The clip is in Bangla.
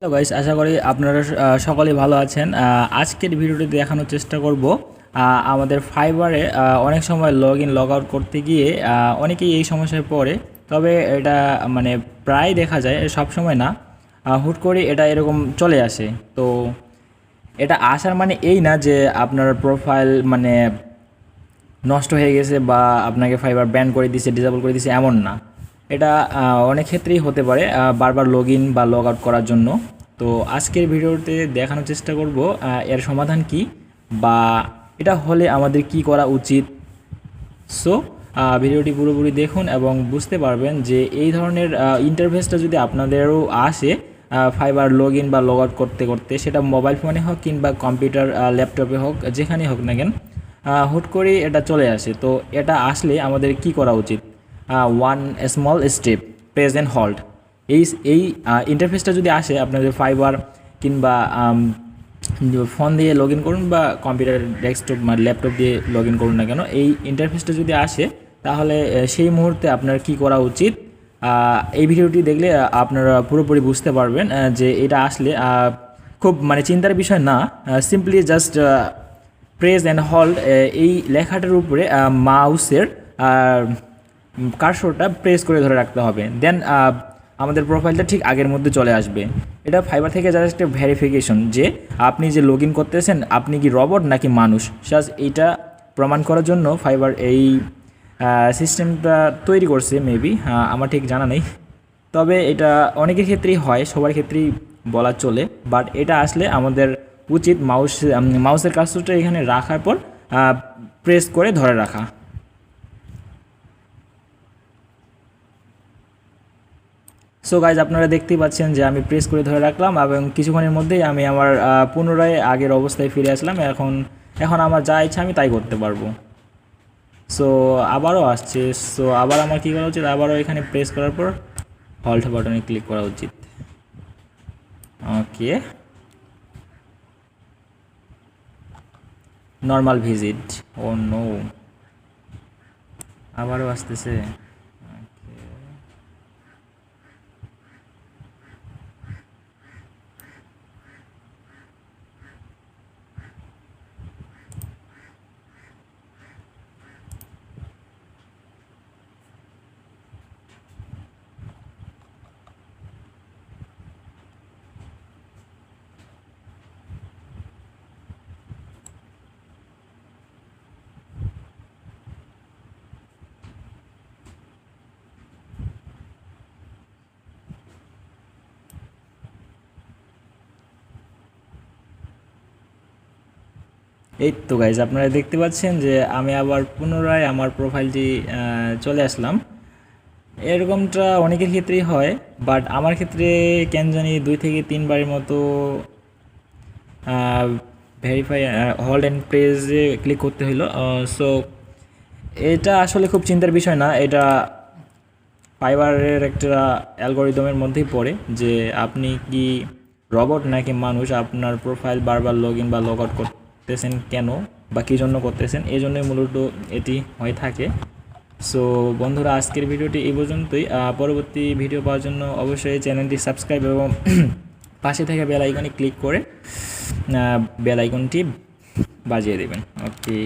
তো গাইস, আশা করি আপনারা সকলেই ভালো আছেন। আজকের ভিডিওটি দেখানোর চেষ্টা করব আমাদের ফাইবারে অনেক সময় লগ ইন লগ আউট করতে গিয়ে অনেকেই এই সমস্যায় পড়ে। তবে এটা মানে প্রায় দেখা যায়, সব সময় না, হুট করে এটা এরকম চলে আসে। তো এটা আসার মানে এই না যে আপনার প্রোফাইল মানে নষ্ট হয়ে গেছে বা আপনাকে ফাইবার ব্যান করে দিয়েছে, ডিসেবল করে দিয়েছে, এমন না। এটা অনেক ক্ষেত্রেই হতে পারে বারবার লগ ইন বা লগ আউট করার জন্য। তো আজকের ভিডিওতে দেখানোর চেষ্টা করব এর সমাধান কি বা এটা হলে আমাদের কি করা উচিত। সো ভিডিওটি পুরোপুরি দেখুন এবং বুঝতে পারবেন যে এই ধরনের ইন্টারফেসটা যদি আপনাদেরও আসে ফাইবার লগ ইন বা লগ আউট করতে করতে, সেটা মোবাইল ফোনে হোক কিংবা কম্পিউটার ল্যাপটপে হোক, যেখানেই হোক না কেন, হুট করে এটা চলে আসে। তো এটা আসলে আমাদের কি করা উচিত? One small step, press and hold. এই ইন্টারফেসটা যদি আসে আপনাদের ফাইবার কিংবা ফোন দিয়ে লগ ইন করুন বা কম্পিউটার ডেস্কটপ বা ল্যাপটপ দিয়ে লগ ইন করুন না কেন, এই ইন্টারফেসটা যদি আসে তাহলে সেই মুহূর্তে আপনার কি করা উচিত, এই ভিডিওটি দেখলে আপনারা পুরোপুরি বুঝতে পারবেন যে এটা আসলে খুব মানে চিন্তার বিষয় না। Simply just press and hold, এই লেখাটার উপরে মাউসের কার্সরটা প্রেস করে ধরে রাখতে হবে। দেন আমাদের প্রোফাইলটা ঠিক আগের মধ্যে চলে আসবে। এটা ফাইবার থেকে জাস্ট একটা ভেরিফিকেশন যে আপনি যে লগ ইন করতেছেন আপনি কি রবট নাকি মানুষ। জাস্ট এইটা প্রমাণ করার জন্য ফাইবার এই সিস্টেমটা তৈরি করছে। মেবি আমার ঠিক জানা নেই, তবে এটা অনেকের ক্ষেত্রেই হয়, সবার ক্ষেত্রেই বলা চলে। বাট এটা আসলে আমাদের উচিত মাউসের কার্সরটা এখানে রাখার পর প্রেস করে ধরে রাখা। সো গাইজ, আপনারা দেখতেই পাচ্ছেন যে আমি প্রেস করে ধরে রাখলাম এবং কিছুক্ষণের মধ্যেই আমি আমার পুনরায় আগের অবস্থায় ফিরে আসলাম। এখন আমার যা ইচ্ছা আমি তাই করতে পারবো। সো আবারও আসছে। সো আবার আমার কী করা উচিত? আবারও এখানে প্রেস করার পর হল্ট বাটনে ক্লিক করা উচিত। ওকে, নর্মাল ভিজিট। ও নো, আবারও আসতেছে। এই তো গাইজ, আপনারা দেখতে পাচ্ছেন যে আমি আবার পুনরায় আমার প্রোফাইলটি চলে আসলাম। এরকমটা অনেকের ক্ষেত্রেই হয়, বাট আমার ক্ষেত্রে কেন জানি 2 থেকে 3 বারের মতো ভেরিফাই হোল্ড অ্যান্ড প্রেসে ক্লিক করতে হলো। সো এটা আসলে খুব চিন্তার বিষয় না। এটা ফাইবারের একটা অ্যালগোরিদমের মধ্যেই পড়ে যে আপনি কি রবট নাকি মানুষ, আপনার প্রোফাইল বারবার লগ ইন বা লগ আউট করতেছেন কেন বা কী জন্য করতেছেন, এই জন্যই মূলত এটি হয়ে থাকে। সো বন্ধুরা, আজকের ভিডিওটি এই পর্যন্তই। পরবর্তী ভিডিও পাওয়ার জন্য অবশ্যই চ্যানেলটি সাবস্ক্রাইব এবং পাশে থেকে বেল আইকনে ক্লিক করে বেল আইকনটি বাজিয়ে দেবেন। ওকে।